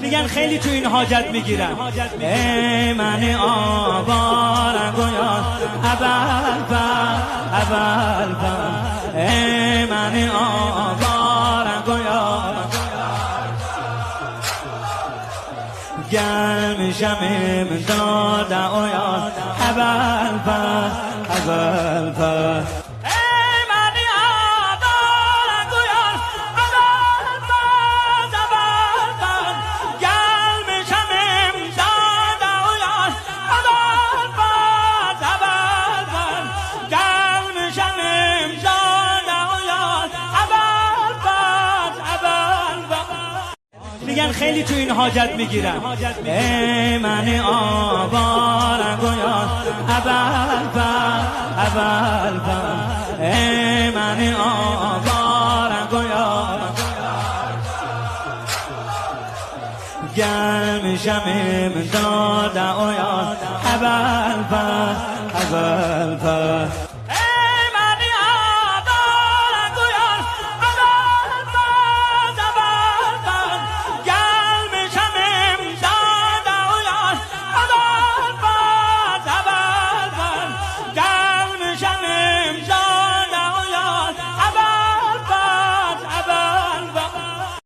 میگن خیلی تو این حاجت میگیرن. ای من آوارم گویا اول ای من آوارم گویا گل میشم امداد اویا اول میگن خیلی تو این حاجت میگیرن. ای من آوارم گویا اول ای من آوارم گویا گل میشم امداد اویا اول